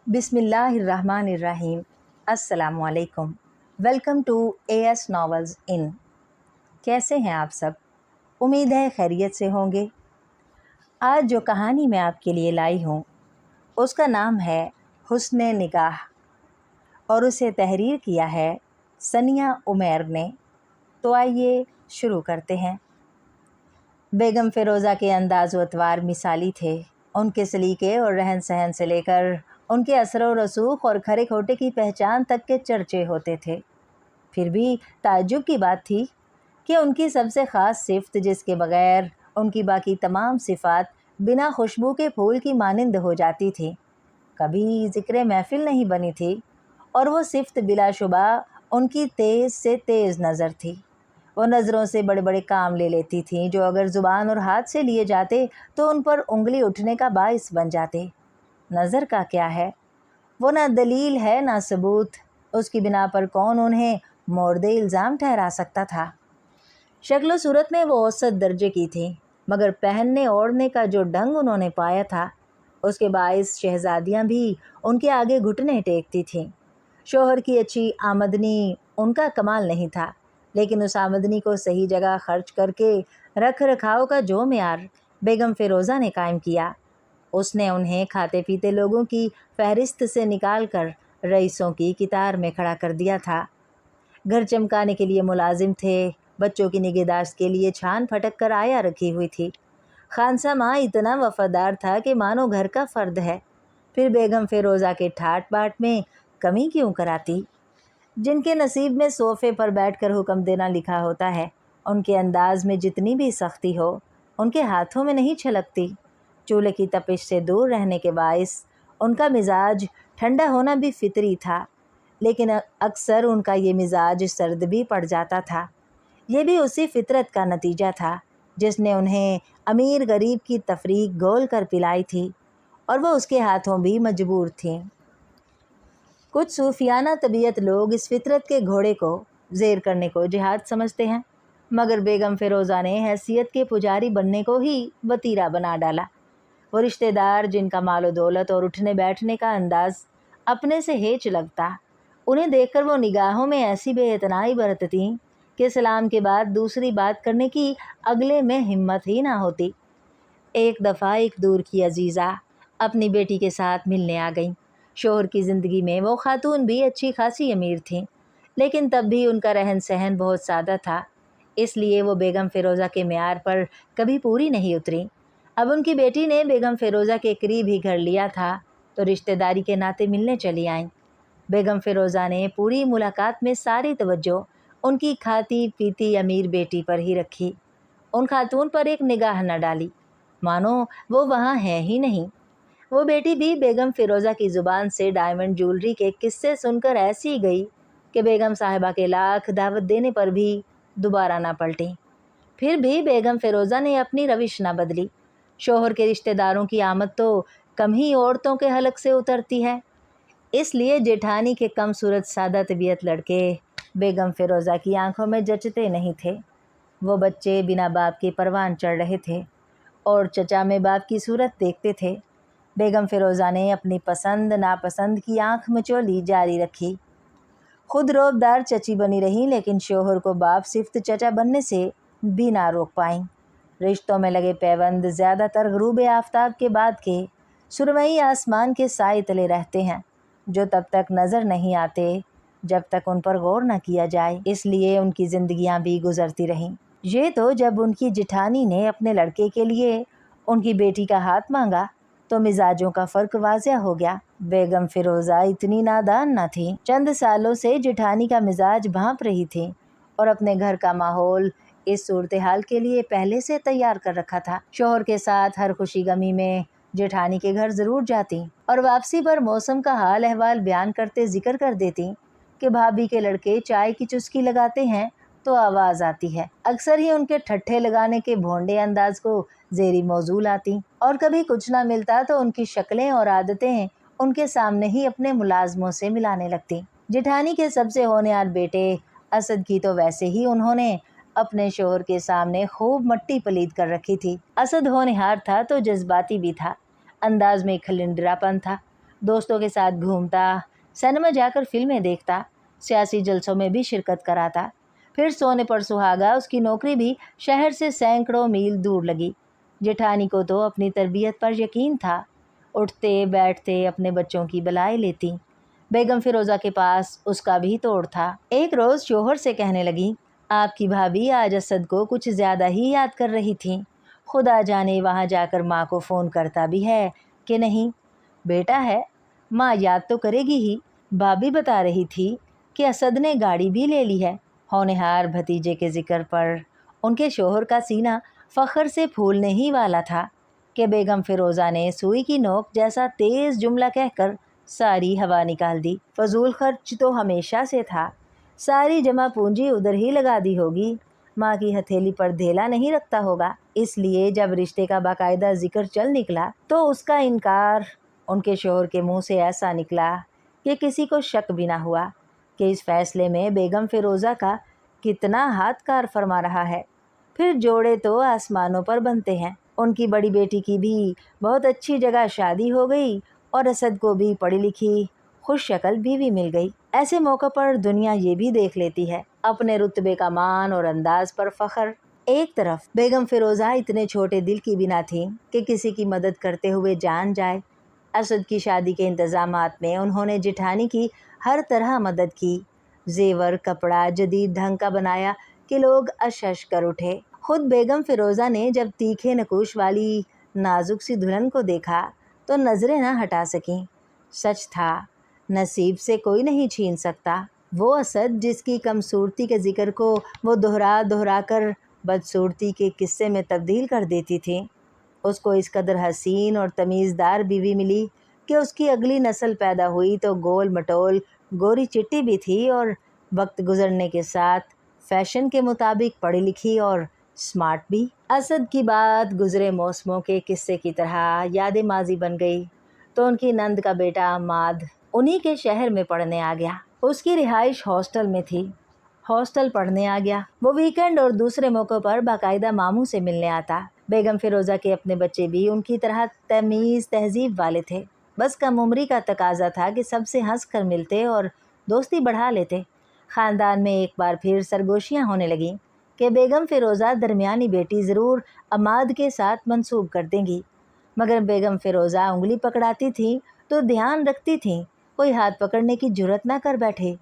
बिस्मिल्लाहिर्रहमानिर्रहीम। अस्सलामुअलैकुम। Welcome to AS novels इन। कैसे हैं आप सब? उम्मीद है खैरियत से होंगे। आज जो कहानी मैं आपके लिए लाई हूँ उसका नाम है हुस्ने निगाह और उसे तहरीर किया है सनिया उमैर ने। तो आइए शुरू करते हैं। बेगम फ़िरोज़ा के अंदाज़ व अतवार मिसाली थे। उनके सलीके और रहन सहन से लेकर उनके असर व रसूख और खरे खोटे की पहचान तक के चर्चे होते थे। फिर भी ताज्जुब की बात थी कि उनकी सबसे ख़ास सिफ़त जिसके बग़ैर उनकी बाकी तमाम सिफ़ात बिना खुशबू के फूल की मानिंद हो जाती थी, कभी ज़िक्र महफ़िल नहीं बनी थी। और वो सिफ़त बिलाशुबा उनकी तेज़ से तेज़ नज़र थी। वो नज़रों से बड़े बड़े काम ले लेती थीं जो अगर ज़ुबान और हाथ से लिए जाते तो उन पर उंगली उठने का बाइस बन जाते। नज़र का क्या है, वो ना दलील है ना सबूत। उसकी बिना पर कौन उन्हें मोर्दे इल्ज़ाम ठहरा सकता था। शक्ल सूरत में वो औसत दर्जे की थी, मगर पहनने ओढ़ने का जो ढंग उन्होंने पाया था उसके बाइस शहज़ादियाँ भी उनके आगे घुटने टेकती थीं। शोहर की अच्छी आमदनी उनका कमाल नहीं था, लेकिन उस आमदनी को सही जगह खर्च करके रख रखाव का जो मेयार बेगम फ़िरोज़ा ने कायम किया, उसने उन्हें खाते पीते लोगों की फहरिस्त से निकाल कर रईसों की कितार में खड़ा कर दिया था। घर चमकाने के लिए मुलाजिम थे, बच्चों की निगहदाश्त के लिए छान फटक कर आया रखी हुई थी। खानसा माँ इतना वफादार था कि मानो घर का फ़र्द है। फिर बेगम फ़िरोज़ा के ठाट बाट में कमी क्यों कराती? जिनके नसीब में सोफ़े पर बैठकर हुक्म देना लिखा होता है, उनके अंदाज में जितनी भी सख्ती हो उनके हाथों में नहीं छलकती। चूल्हे की तपिश से दूर रहने के बाइस उनका मिजाज ठंडा होना भी फितरी था, लेकिन अक्सर उनका ये मिजाज सर्द भी पड़ जाता था। ये भी उसी फितरत का नतीजा था जिसने उन्हें अमीर गरीब की तफरीक घोल कर पिलाई थी, और वह उसके हाथों भी मजबूर थीं। कुछ सूफियाना तबीयत लोग इस फितरत के घोड़े को ज़ेर करने को जिहाद समझते हैं, मगर बेगम फ़िरोज़ा ने हैसियत के पुजारी बनने को ही वतीरा बना डाला। वो रिश्तेदार जिनका मालो दौलत और उठने बैठने का अंदाज़ अपने से हेच लगता, उन्हें देखकर वो निगाहों में ऐसी बेइतनाई बरतती कि सलाम के बाद दूसरी बात करने की अगले में हिम्मत ही ना होती। एक दफ़ा एक दूर की अजीज़ा अपनी बेटी के साथ मिलने आ गई। शोहर की ज़िंदगी में वो खातून भी अच्छी खासी अमीर थीं, लेकिन तब भी उनका रहन सहन बहुत सादा था, इसलिए वो बेगम फ़िरोज़ा के मेयार पर कभी पूरी नहीं उतरी। अब उनकी बेटी ने बेगम फ़िरोज़ा के करीब ही घर लिया था तो रिश्तेदारी के नाते मिलने चली आईं। बेगम फ़िरोज़ा ने पूरी मुलाकात में सारी तवज्जो उनकी खाती पीती अमीर बेटी पर ही रखी। उन खातून पर एक निगाह न डाली, मानो वो वहाँ है ही नहीं। वो बेटी भी बेगम फ़िरोज़ा की ज़ुबान से डायमंड ज्वेलरी के किस्से सुनकर ऐसी गई कि बेगम साहिबा के लाख दावत देने पर भी दोबारा ना पलटी। फिर भी बेगम फ़िरोज़ा ने अपनी रविश ना बदली। शोहर के रिश्तेदारों की आमद तो कम ही औरतों के हलक से उतरती है, इसलिए जेठानी के कम सूरत सादा तबीयत लड़के बेगम फ़िरोज़ा की आंखों में जचते नहीं थे। वो बच्चे बिना बाप के परवान चढ़ रहे थे और चचा में बाप की सूरत देखते थे। बेगम फ़िरोज़ा ने अपनी पसंद नापसंद की आंख मचोली जारी रखी। खुद रोबदार चची बनी रही, लेकिन शोहर को बाप सिफ्त चचा बनने से भी ना रोक पाईं। रिश्तों में लगे पैबंद ज़्यादातर ग़ुरूब आफ़ताब के बाद के सुरमई आसमान के साए तले रहते हैं, जो तब तक नज़र नहीं आते जब तक उन पर गौर न किया जाए। इसलिए उनकी ज़िंदगियां भी गुजरती रहीं। ये तो जब उनकी जिठानी ने अपने लड़के के लिए उनकी बेटी का हाथ मांगा तो मिजाजों का फ़र्क वाज़िह हो गया। बेगम फ़िरोज़ा इतनी नादान न थी। चंद सालों से जिठानी का मिजाज भांप रही थी और अपने घर का माहौल इस सूरत हाल के लिए पहले से तैयार कर रखा था। शोहर के साथ हर खुशी गमी में जेठानी के घर ज़रूर जाती और वापसी पर मौसम का हाल अहवाल बयान करते जिक्र कर देती कि भाभी के लड़के चाय की चुस्की लगाते हैं तो आवाज़ आती है। अक्सर ही उनके ठट्ठे लगाने के भोंडे अंदाज को ज़ेरी मौजू लाती, और कभी कुछ ना मिलता तो उनकी शक्लें और आदतें उनके सामने ही अपने मुलाजमों से मिलाने लगती। जेठानी के सबसे होनहार बेटे असद की तो वैसे ही उन्होंने अपने शोहर के सामने खूब मट्टी पलीद कर रखी थी। असद होनहार था तो जज्बाती भी था, अंदाज में खलिंडरापन था। दोस्तों के साथ घूमता, सिनेमा जाकर फिल्में देखता, सियासी जलसों में भी शिरकत कराता। फिर सोने पर सुहागा उसकी नौकरी भी शहर से सैकड़ों मील दूर लगी। जेठानी को तो अपनी तरबियत पर यकीन था। उठते बैठते अपने बच्चों की बलाई लेती। बेगम फिरोज़ा के पास उसका भी तोड़ था। एक रोज़ शोहर से कहने लगी, आपकी भाभी आज असद को कुछ ज़्यादा ही याद कर रही थी। खुदा जाने वहाँ जाकर माँ को फ़ोन करता भी है कि नहीं। बेटा है, माँ याद तो करेगी ही। भाभी बता रही थी कि असद ने गाड़ी भी ले ली है। होनहार भतीजे के जिक्र पर उनके शोहर का सीना फ़ख्र से फूलने ही वाला था कि बेगम फिरोज़ा ने सुई की नोक जैसा तेज़ जुमला कहकर सारी हवा निकाल दी। फजूल खर्च तो हमेशा से था, सारी जमा पूंजी उधर ही लगा दी होगी। माँ की हथेली पर धेला नहीं रखता होगा। इसलिए जब रिश्ते का बाकायदा जिक्र चल निकला तो उसका इनकार उनके शोहर के मुंह से ऐसा निकला कि किसी को शक भी ना हुआ कि इस फैसले में बेगम फिरोज़ा का कितना हाथ कार फरमा रहा है। फिर जोड़े तो आसमानों पर बनते हैं। उनकी बड़ी बेटी की भी बहुत अच्छी जगह शादी हो गई और असद को भी पढ़ी लिखी खुश शक्ल बीवी मिल गई। ऐसे मौक़ों पर दुनिया ये भी देख लेती है, अपने रुतबे का मान और अंदाज पर फ़ख्र। एक तरफ बेगम फिरोज़ा इतने छोटे दिल की भी ना थी कि किसी की मदद करते हुए जान जाए। असद की शादी के इंतज़ामात में उन्होंने जेठानी की हर तरह मदद की। जेवर कपड़ा जदीद ढंग का बनाया कि लोग अश कर उठे। खुद बेगम फिरोज़ा ने जब तीखे नकूश वाली नाजुक सी दुल्हन को देखा तो नज़रें न हटा सकीं। सच था, नसीब से कोई नहीं छीन सकता। वो असद जिसकी कमसूरती के ज़िक्र को वो दोहरा दोहरा कर बदसूरती के किस्से में तब्दील कर देती थी, उसको इस कदर हसीन और तमीज़दार बीवी मिली कि उसकी अगली नस्ल पैदा हुई तो गोल मटोल गोरी चिट्टी भी थी और वक्त गुजरने के साथ फैशन के मुताबिक पढ़ी लिखी और स्मार्ट भी। असद की बात गुजरे मौसमों के किस्से की तरह याद माजी बन गई तो उनकी नंद का बेटा अमाद उन्हीं के शहर में पढ़ने आ गया। उसकी रिहाइश हॉस्टल में थी। हॉस्टल पढ़ने आ गया। वो वीकेंड और दूसरे मौक़ों पर बाकायदा मामू से मिलने आता। बेगम फिरोज़ा के अपने बच्चे भी उनकी तरह तमीज़ तहजीब वाले थे। बस कम उम्री का तकाजा था कि सबसे हंस कर मिलते और दोस्ती बढ़ा लेते। ख़ानदान में एक बार फिर सरगोशियाँ होने लगीं कि बेगम फिरोज़ा दरमियानी बेटी ज़रूर अमाद के साथ मंसूब कर देंगी, मगर बेगम फिरोज़ा उंगली पकड़ाती थी तो ध्यान रखती थी कोई हाथ पकड़ने की जुर्रत ना कर बैठे।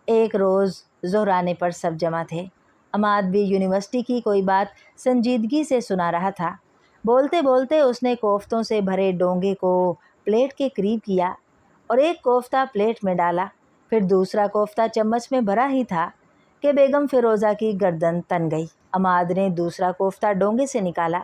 एक रोज़ ज़ोहराने पर सब जमा थे। अमाद भी यूनिवर्सिटी की कोई बात संजीदगी से सुना रहा था। बोलते बोलते उसने कोफ्तों से भरे डोंगे को प्लेट के करीब किया और एक कोफ्ता प्लेट में डाला। फिर दूसरा कोफ्ता चम्मच में भरा ही था कि बेगम फिरोज़ा की गर्दन तन गई। अमाद ने दूसरा कोफ्ता डोंगे से निकाला।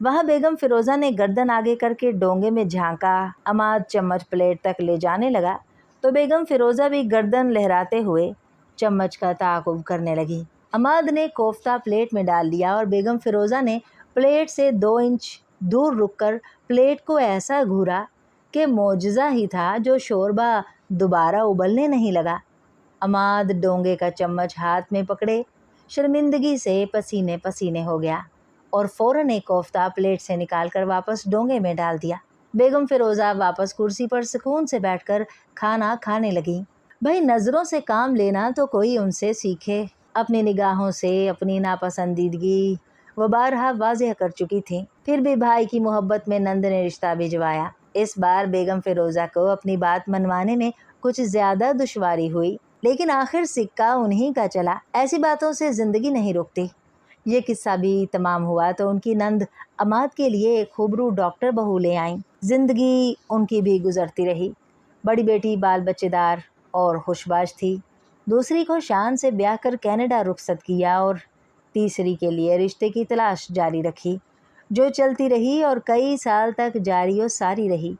वहाँ बेगम फिरोज़ा ने गर्दन आगे करके डोंगे में झांका। अमाद चम्मच प्लेट तक ले जाने लगा तो बेगम फिरोज़ा भी गर्दन लहराते हुए चम्मच का ताक़ुब करने लगी। अमाद ने कोफ्ता प्लेट में डाल दिया और बेगम फिरोज़ा ने प्लेट से 2 इंच दूर रुककर प्लेट को ऐसा घूरा कि मोजज़ा ही था जो शोरबा दोबारा उबलने नहीं लगा। अमाद डोंगे का चम्मच हाथ में पकड़े शर्मिंदगी से पसीने पसीने हो गया और फ़ौरन एक कोफ्ता प्लेट से निकालकर वापस डोंगे में डाल दिया। बेगम फिरोज़ा वापस कुर्सी पर सुकून से बैठकर खाना खाने लगी। भाई नज़रों से काम लेना तो कोई उनसे सीखे। अपनी निगाहों से अपनी नापसंदीदगी वो बारहा वाज़ेह कर चुकी थी। फिर भी भाई की मोहब्बत में नंद ने रिश्ता भिजवाया। इस बार बेगम फिरोज़ा को अपनी बात मनवाने में कुछ ज़्यादा दुश्वारी हुई, लेकिन आखिर सिक्का उन्हीं का चला। ऐसी बातों से ज़िंदगी नहीं रुकती। ये किस्सा भी तमाम हुआ तो उनकी नंद अमाद के लिए एक खूबरू डॉक्टर बहू ले आईं। ज़िंदगी उनकी भी गुजरती रही। बड़ी बेटी बाल बच्चेदार और खुशबाश थी। दूसरी को शान से ब्याह कर कनाडा रुखसत किया और तीसरी के लिए रिश्ते की तलाश जारी रखी, जो चलती रही और कई साल तक जारी और सारी रही।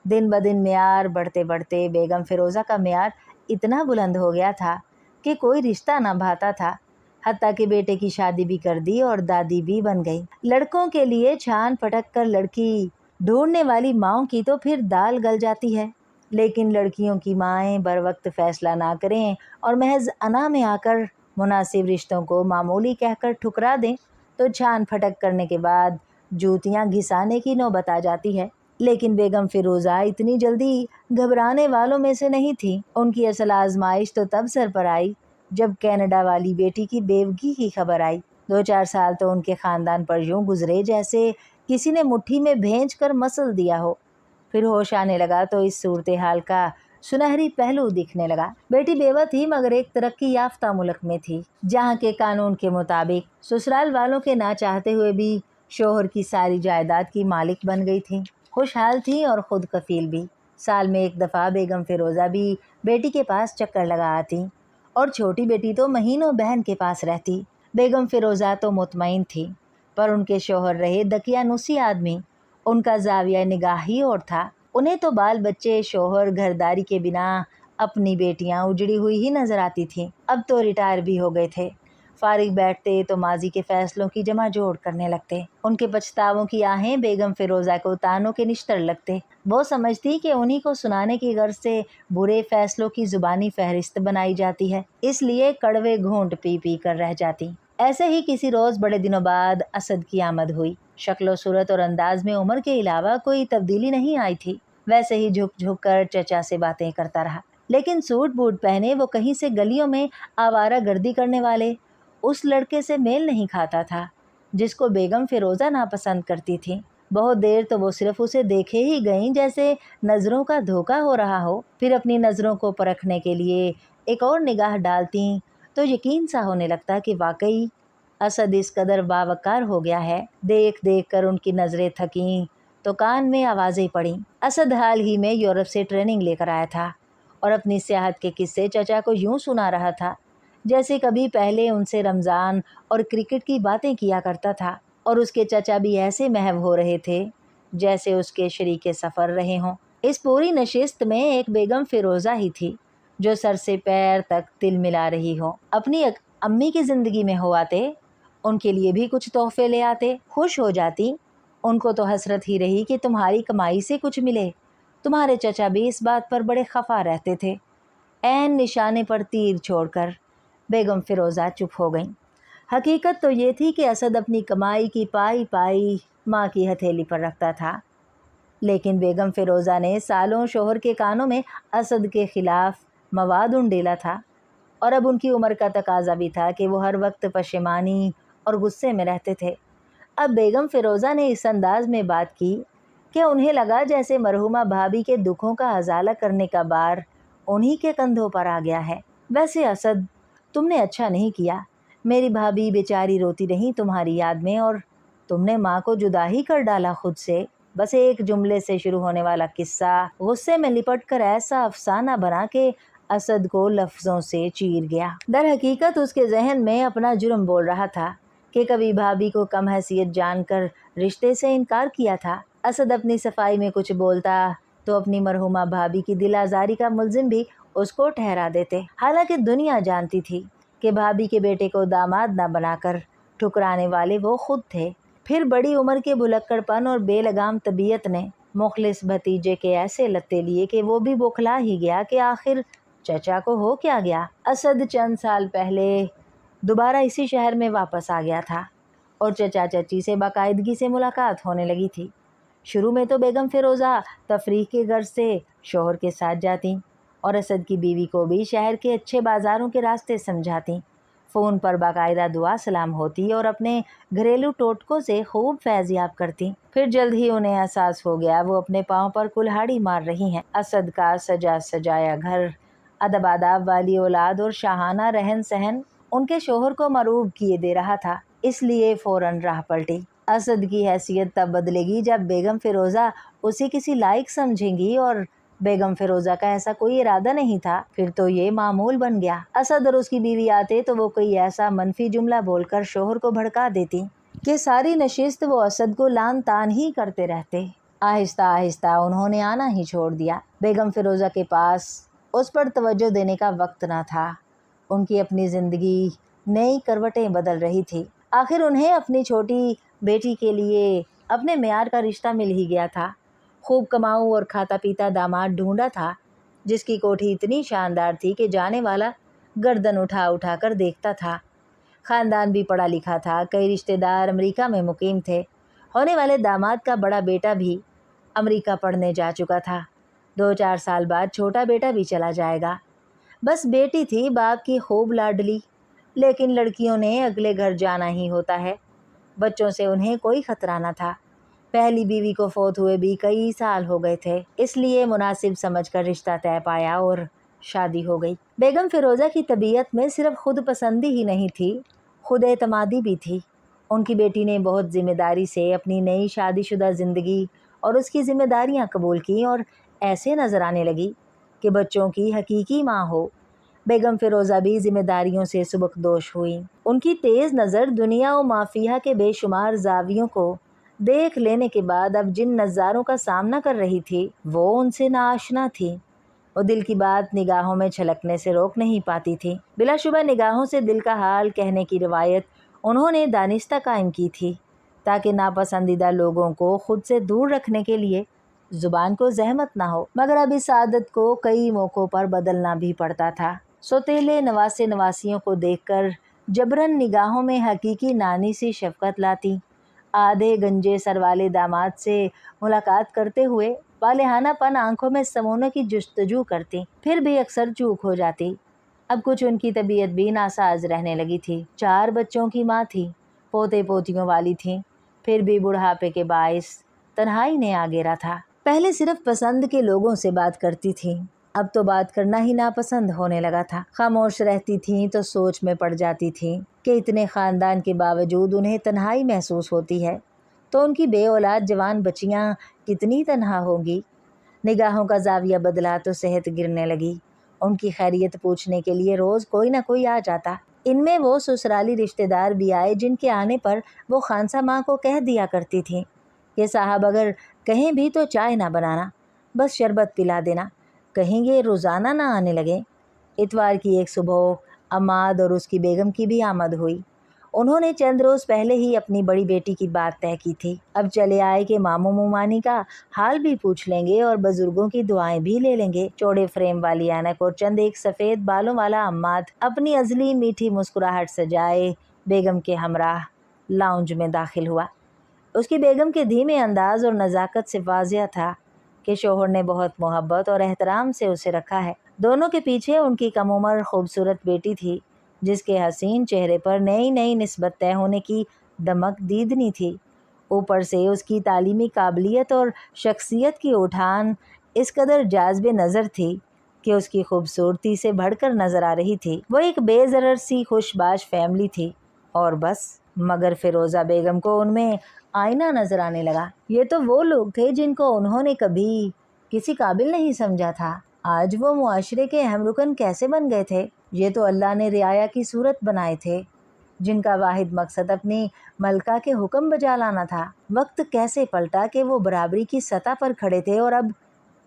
दिन ब दिन मेयार बढ़ते बढ़ते बेगम फिरोज़ा का मेयार इतना बुलंद हो गया था कि कोई रिश्ता ना भाता था। हत्ता कि बेटे की शादी भी कर दी और दादी भी बन गई। लड़कों के लिए छान पटक कर लड़की ढूंढने वाली माँओं की तो फिर दाल गल जाती है, लेकिन लड़कियों की माएँ बर वक्त फ़ैसला ना करें और महज अना में आकर मुनासिब रिश्तों को मामूली कहकर ठुकरा दें तो छान फटक करने के बाद जूतियाँ घिसाने की नौबत आ जाती है। لیکن بیگم فیروزہ اتنی جلدی گھبرانے والوں میں سے نہیں تھی۔ ان کی اصل آزمائش تو تب سر پر آئی جب کینیڈا والی بیٹی کی بیوگی کی خبر آئی۔ 2-4 سال تو ان کے خاندان پر یوں گزرے جیسے کسی نے مٹھی میں بھینچ کر مسل دیا ہو۔ پھر ہوش آنے لگا تو اس صورتحال کا سنہری پہلو دکھنے لگا۔ بیٹی بیوہ تھی مگر ایک ترقی یافتہ ملک میں تھی، جہاں کے قانون کے مطابق سسرال والوں کے نہ چاہتے ہوئے بھی شوہر کی ساری جائیداد کی مالک بن گئی تھی۔ خوشحال تھی اور خود کفیل بھی۔ سال میں ایک دفعہ بیگم فیروزہ بھی بیٹی کے پاس چکر لگا آتی اور چھوٹی بیٹی تو مہینوں بہن کے پاس رہتی۔ بیگم فیروزہ تو مطمئن تھی، پر ان کے شوہر رہے دقیانوسی آدمی۔ ان کا زاویہ نگاہ ہی اور تھا۔ انہیں تو بال بچے، شوہر، گھرداری کے بنا اپنی بیٹیاں اجڑی ہوئی ہی نظر آتی تھیں۔ اب تو ریٹائر بھی ہو گئے تھے۔ فارغ بیٹھتے تو ماضی کے فیصلوں کی جمع جوڑ کرنے لگتے۔ ان کے پچھتاووں کی آہیں بیگم فیروزہ کو تانوں کے نشتر لگتے۔ وہ سمجھتی کہ انہی کو سنانے کی غرض سے برے فیصلوں کی زبانی فہرست بنائی جاتی ہے، اس لیے کڑوے گھونٹ پی پی کر رہ جاتی۔ ایسے ہی کسی روز بڑے دنوں بعد اسد کی آمد ہوئی۔ شکل و صورت اور انداز میں عمر کے علاوہ کوئی تبدیلی نہیں آئی تھی۔ ویسے ہی جھک جھک کر چچا سے باتیں کرتا رہا، لیکن سوٹ بوٹ پہنے وہ کہیں سے گلیوں میں آوارہ گردی کرنے والے اس لڑکے سے میل نہیں کھاتا تھا جس کو بیگم فیروزہ ناپسند کرتی تھی۔ بہت دیر تو وہ صرف اسے دیکھے ہی گئیں جیسے نظروں کا دھوکہ ہو رہا ہو، پھر اپنی نظروں کو پرکھنے کے لیے ایک اور نگاہ ڈالتیں تو یقین سا ہونے لگتا کہ واقعی اسد اس قدر باوقار ہو گیا ہے۔ دیکھ دیکھ کر ان کی نظریں تھکیں تو کان میں آوازیں پڑیں۔ اسد حال ہی میں یورپ سے ٹریننگ لے کر آیا تھا اور اپنی سیاحت کے قصے چچا کو یوں سنا رہا تھا جیسے کبھی پہلے ان سے رمضان اور کرکٹ کی باتیں کیا کرتا تھا، اور اس کے چچا بھی ایسے محو ہو رہے تھے جیسے اس کے شریک سفر رہے ہوں۔ اس پوری نشست میں ایک بیگم فیروزہ ہی تھی جو سر سے پیر تک تل ملا رہی ہو۔ اپنی امی کی زندگی میں ہو آتے، ان کے لیے بھی کچھ تحفے لے آتے، خوش ہو جاتی۔ ان کو تو حسرت ہی رہی کہ تمہاری کمائی سے کچھ ملے۔ تمہارے چچا بھی اس بات پر بڑے خفا رہتے تھے۔ عین نشانے پر تیر چھوڑ کر بیگم فیروزہ چپ ہو گئیں۔ حقیقت تو یہ تھی کہ اسد اپنی کمائی کی پائی پائی ماں کی ہتھیلی پر رکھتا تھا، لیکن بیگم فیروزہ نے سالوں شوہر کے کانوں میں اسد کے خلاف مواد انڈیلا تھا، اور اب ان کی عمر کا تقاضا بھی تھا کہ وہ ہر وقت پشیمانی اور غصے میں رہتے تھے۔ اب بیگم فیروزہ نے اس انداز میں بات کی کہ انہیں لگا جیسے مرحومہ بھابھی کے دکھوں کا ازالہ کرنے کا بار انہی کے کندھوں پر آ گیا ہے۔ ویسے اسد، تم نے اچھا نہیں کیا۔ میری بھابھی بیچاری روتی رہی تمہاری یاد میں، اور تم نے ماں کو جدا ہی کر ڈالا خود سے۔ بس ایک جملے سے شروع ہونے والا قصہ غصے میں لپٹ کر ایسا افسانہ بنا کہ اسد کو لفظوں سے چیر گیا۔ در حقیقت اس کے ذہن میں اپنا جرم بول رہا تھا کہ کبھی بھابھی کو کم حیثیت جان کر رشتے سے انکار کیا تھا۔ اسد اپنی صفائی میں کچھ بولتا تو اپنی مرحومہ بھابھی کی دل آزاری کا ملزم بھی اس کو ٹھہرا دیتے، حالانکہ دنیا جانتی تھی کہ بھابھی کے بیٹے کو داماد نہ بنا کر ٹھکرانے والے وہ خود تھے۔ پھر بڑی عمر کے بھلکڑ پن اور بے لگام طبیعت نے مخلص بھتیجے کے ایسے لتے لیے کہ وہ بھی بوکھلا ہی گیا کہ آخر چچا کو ہو کیا گیا۔ اسد چند سال پہلے دوبارہ اسی شہر میں واپس آ گیا تھا اور چچا چچی سے باقاعدگی سے ملاقات ہونے لگی تھی۔ شروع میں تو بیگم فیروزہ تفریح کے غرض سے شوہر کے ساتھ جاتی اور اسد کی بیوی کو بھی شہر کے اچھے بازاروں کے راستے سمجھاتی۔ فون پر باقاعدہ دعا سلام ہوتی اور اپنے گھریلو ٹوٹکوں سے خوب فیض یاب کرتی۔ پھر جلد ہی انہیں احساس ہو گیا وہ اپنے پاؤں پر کلہاڑی مار رہی ہیں۔ اسد کا سجا سجایا گھر، ادب آداب والی اولاد اور شاہانہ رہن سہن ان کے شوہر کو مرعوب کیے دے رہا تھا، اس لیے فوراً راہ پلٹی۔ اسد کی حیثیت تب بدلے گی جب بیگم فیروزہ اسے کسی لائق سمجھیں گی، اور بیگم فیروزہ کا ایسا کوئی ارادہ نہیں تھا۔ پھر تو یہ معمول بن گیا۔ اسد اور اس کی بیوی آتے تو وہ کوئی ایسا منفی جملہ بول کر شوہر کو بھڑکا دیتی کہ ساری نشست وہ اسد کو لان تان ہی کرتے رہتے۔ آہستہ آہستہ انہوں نے آنا ہی چھوڑ دیا۔ بیگم فیروزہ کے پاس اس پر توجہ دینے کا وقت نہ تھا۔ ان کی اپنی زندگی نئی کروٹیں بدل رہی تھی۔ آخر انہیں اپنی چھوٹی بیٹی کے لیے اپنے معیار کا رشتہ مل ہی گیا تھا۔ خوب کماؤ اور کھاتا پیتا داماد ڈھونڈا تھا جس کی کوٹھی اتنی شاندار تھی کہ جانے والا گردن اٹھا اٹھا کر دیکھتا تھا۔ خاندان بھی پڑھا لکھا تھا، کئی رشتہ دار امریکہ میں مقیم تھے۔ ہونے والے داماد کا بڑا بیٹا بھی امریکہ پڑھنے جا چکا تھا۔ 2-4 سال بعد چھوٹا بیٹا بھی چلا جائے گا۔ بس بیٹی تھی باپ کی خوب لاڈلی، لیکن لڑکیوں نے اگلے گھر جانا ہی ہوتا ہے۔ بچوں سے انہیں کوئی خطرہ نہ تھا۔ پہلی بیوی کو فوت ہوئے بھی کئی سال ہو گئے تھے، اس لیے مناسب سمجھ کر رشتہ طے پایا اور شادی ہو گئی۔ بیگم فیروزہ کی طبیعت میں صرف خود پسندی ہی نہیں تھی، خود اعتمادی بھی تھی۔ ان کی بیٹی نے بہت ذمہ داری سے اپنی نئی شادی شدہ زندگی اور اس کی ذمہ داریاں قبول کیں اور ایسے نظر آنے لگی کہ بچوں کی حقیقی ماں ہو۔ بیگم فیروزہ بھی ذمہ داریوں سے سبکدوش ہوئی۔ ان کی تیز نظر دنیا و مافیہ کے بے شمار زاویوں کو دیکھ لینے کے بعد اب جن نظاروں کا سامنا کر رہی تھی وہ ان سے ناآشنا تھی۔ وہ دل کی بات نگاہوں میں چھلکنے سے روک نہیں پاتی تھی۔ بلا شبہ نگاہوں سے دل کا حال کہنے کی روایت انہوں نے دانستہ قائم کی تھی، تاکہ ناپسندیدہ لوگوں کو خود سے دور رکھنے کے لیے زبان کو زحمت نہ ہو، مگر اب اس عادت کو کئی موقعوں پر بدلنا بھی پڑتا تھا۔ سوتیلے نواسے نواسیوں کو دیکھ کر جبراً نگاہوں میں حقیقی نانی سی شفقت لاتی، آدھے گنجے سر والے داماد سے ملاقات کرتے ہوئے والہانہ پن آنکھوں میں سمونے کی جستجو کرتی، پھر بھی اکثر چوک ہو جاتی۔ اب کچھ ان کی طبیعت بھی ناساز رہنے لگی تھی۔ 4 بچوں کی ماں تھی، پوتے پوتیوں والی تھی، پھر بھی بڑھاپے کے باعث تنہائی نے آ گھیرا تھا۔ پہلے صرف پسند کے لوگوں سے بات کرتی تھی، اب تو بات کرنا ہی ناپسند ہونے لگا تھا۔ خاموش رہتی تھیں تو سوچ میں پڑ جاتی تھیں کہ اتنے خاندان کے باوجود انہیں تنہائی محسوس ہوتی ہے تو ان کی بے اولاد جوان بچیاں کتنی تنہا ہوں گی۔ نگاہوں کا زاویہ بدلا تو صحت گرنے لگی۔ ان کی خیریت پوچھنے کے لیے روز کوئی نہ کوئی آ جاتا۔ ان میں وہ سسرالی رشتہ دار بھی آئے جن کے آنے پر وہ خانسا ماں کو کہہ دیا کرتی تھیں کہ صاحب اگر کہیں بھی تو چائے نہ بنانا، بس شربت پلا دینا، کہیں یہ روزانہ نہ آنے لگے۔ اتوار کی ایک صبح عماد اور اس کی بیگم کی بھی آمد ہوئی۔ انہوں نے چند روز پہلے ہی اپنی بڑی بیٹی کی بات طے کی تھی۔ اب چلے آئے کہ ماموں مومانی کا حال بھی پوچھ لیں گے اور بزرگوں کی دعائیں بھی لے لیں گے۔ چوڑے فریم والی اینک اور چند ایک سفید بالوں والا عماد اپنی ازلی میٹھی مسکراہٹ سجائے بیگم کے ہمراہ لاؤنج میں داخل ہوا۔ اس کی بیگم کے دھیمے انداز اور نزاکت سے واضح تھا کہ شوہر نے بہت محبت اور احترام سے اسے رکھا ہے۔ دونوں کے پیچھے ان کی کم عمر خوبصورت بیٹی تھی، جس کے حسین چہرے پر نئی نئی نسبت طے ہونے کی دمک دیدنی تھی۔ اوپر سے اس کی تعلیمی قابلیت اور شخصیت کی اٹھان اس قدر جاذب نظر تھی کہ اس کی خوبصورتی سے بڑھ کر نظر آ رہی تھی۔ وہ ایک بے ضرر سی خوش باش فیملی تھی اور بس، مگر فیروزہ بیگم کو ان میں آئینہ نظر آنے لگا۔ یہ تو وہ لوگ تھے جن کو انہوں نے کبھی کسی قابل نہیں سمجھا تھا، آج وہ معاشرے کے اہم رکن کیسے بن گئے تھے۔ یہ تو اللہ نے رعایا کی صورت بنائے تھے جن کا واحد مقصد اپنی ملکہ کے حکم بجا لانا تھا۔ وقت کیسے پلٹا کہ وہ برابری کی سطح پر کھڑے تھے اور اب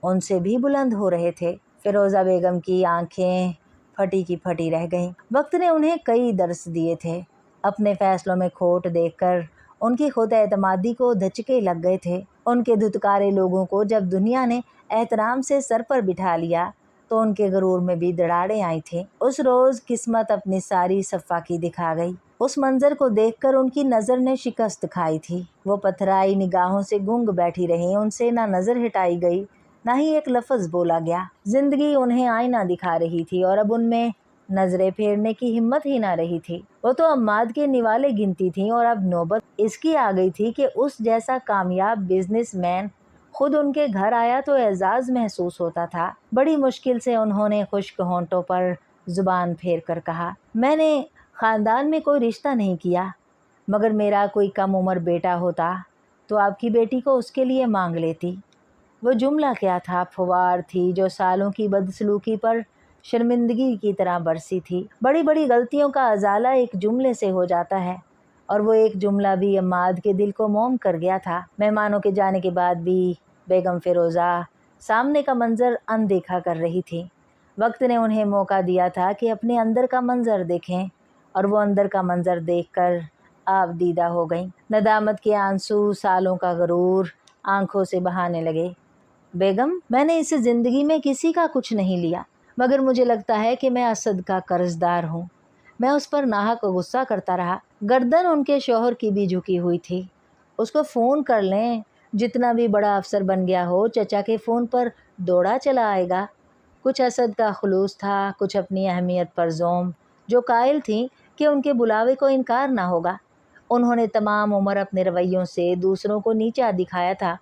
ان سے بھی بلند ہو رہے تھے۔ فیروزہ بیگم کی آنکھیں پھٹی کی پھٹی رہ گئیں۔ وقت نے انہیں کئی درس دیے تھے۔ اپنے فیصلوں میں کھوٹ دیکھ کر ان کی خود اعتمادی کو دھچکے لگ گئے تھے۔ ان کے دھتکارے لوگوں کو جب دنیا نے احترام سے سر پر بٹھا لیا تو ان کے غرور میں بھی دراڑیں آئی تھیں۔ اس روز قسمت اپنی ساری صفاقی دکھا گئی۔ اس منظر کو دیکھ کر ان کی نظر نے شکست کھائی تھی۔ وہ پتھرائی نگاہوں سے گنگ بیٹھی رہیں، ان سے نہ نظر ہٹائی گئی نہ ہی ایک لفظ بولا گیا۔ زندگی انہیں آئینہ دکھا رہی تھی اور اب ان میں نظریں پھیرنے کی ہمت ہی نہ رہی تھی۔ وہ تو عماد کے نوالے گنتی تھیں اور اب نوبت اس کی آ گئی تھی کہ اس جیسا کامیاب بزنس مین خود ان کے گھر آیا تو اعزاز محسوس ہوتا تھا۔ بڑی مشکل سے انہوں نے خشک ہونٹوں پر زبان پھیر کر کہا، میں نے خاندان میں کوئی رشتہ نہیں کیا، مگر میرا کوئی کم عمر بیٹا ہوتا تو آپ کی بیٹی کو اس کے لیے مانگ لیتی۔ وہ جملہ کیا تھا، پھوار تھی جو سالوں کی بدسلوکی پر شرمندگی کی طرح برسی تھی۔ بڑی بڑی غلطیوں کا ازالہ ایک جملے سے ہو جاتا ہے اور وہ ایک جملہ بھی عماد کے دل کو موم کر گیا تھا۔ مہمانوں کے جانے کے بعد بھی بیگم فیروزہ سامنے کا منظر اندیکھا کر رہی تھی۔ وقت نے انہیں موقع دیا تھا کہ اپنے اندر کا منظر دیکھیں اور وہ اندر کا منظر دیکھ کر آپ دیدہ ہو گئیں۔ ندامت کے آنسو، سالوں کا غرور آنکھوں سے بہانے لگے۔ بیگم، میں نے اس زندگی میں کسی کا کچھ نہیں لیا، مگر مجھے لگتا ہے کہ میں اسد کا قرض دار ہوں۔ میں اس پر ناحق غصہ کرتا رہا۔ گردن ان کے شوہر کی بھی جھکی ہوئی تھی۔ اس کو فون کر لیں، जितना भी बड़ा अफसर बन गया हो, चचा के फ़ोन पर दौड़ा चला आएगा। कुछ असद का खुलूस था, कुछ अपनी अहमियत पर ज़ोम, जो कायल थीं कि उनके बुलावे को इनकार ना होगा। उन्होंने तमाम उम्र अपने रवैयों से दूसरों को नीचा दिखाया था,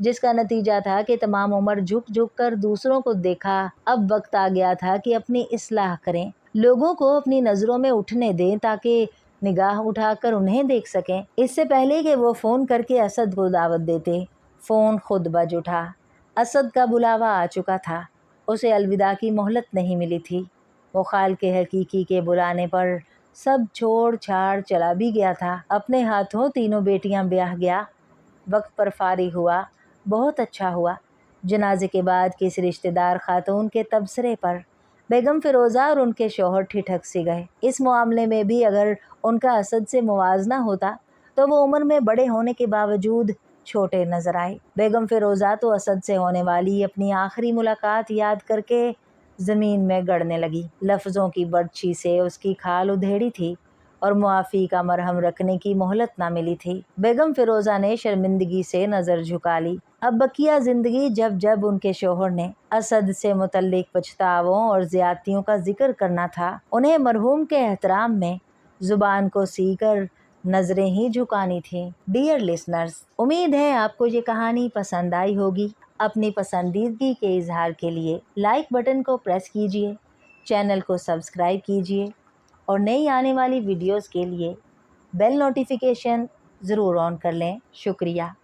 जिसका नतीजा था कि तमाम उम्र झुक झुक कर दूसरों को देखा। अब वक्त आ गया था कि अपनी इस्लाह करें, लोगों को अपनी नज़रों में उठने दें ताकि निगाह उठाकर उन्हें देख सकें। इससे पहले कि वो फ़ोन करके असद को दावत देते, फ़ोन खुद बज उठा। असद का बुलावा आ चुका था। उसे अलविदा की मोहलत नहीं मिली थी। वो खाल के हकीकी के बुलाने पर सब छोड़ छाड़ चला भी गया था। अपने हाथों तीनों बेटियां ब्याह गया। वक्त पर फारिग हुआ। बहुत अच्छा हुआ। जनाजे के बाद किसी रिश्तेदार खातून के तबसरे पर बेगम फ़िरोज़ा और उनके शौहर ठिठक सी गए। इस मामले में भी अगर उनका असद से मुवाजना होता तो वो उम्र में बड़े होने के बावजूद छोटे नजर आए। बेगम फ़िरोज़ा तो असद से होने वाली अपनी आखिरी मुलाकात याद करके ज़मीन में गड़ने लगी। लफ्ज़ों की बर्छी से उसकी खाल उधेड़ी थी और मुआफ़ी का मरहम रखने की मोहलत ना मिली थी। बेगम फ़िरोज़ा ने शर्मिंदगी से नज़र झुका ली। अब बकिया ज़िंदगी जब जब उनके शौहर ने असद से मुतल्लिक पछतावों और ज़्यादतियों का जिक्र करना था, उन्हें मरहूम के एहतराम में ज़ुबान को सीकर नज़रें ही झुकानी थीं। डियर लिसनर्स, उम्मीद है आपको ये कहानी पसंद आई होगी। अपनी पसंदीदगी के इजहार के लिए लाइक बटन को प्रेस कीजिए, चैनल को सब्सक्राइब कीजिए और नई आने वाली वीडियोस के लिए बेल नोटिफिकेशन ज़रूर ऑन कर लें। शुक्रिया।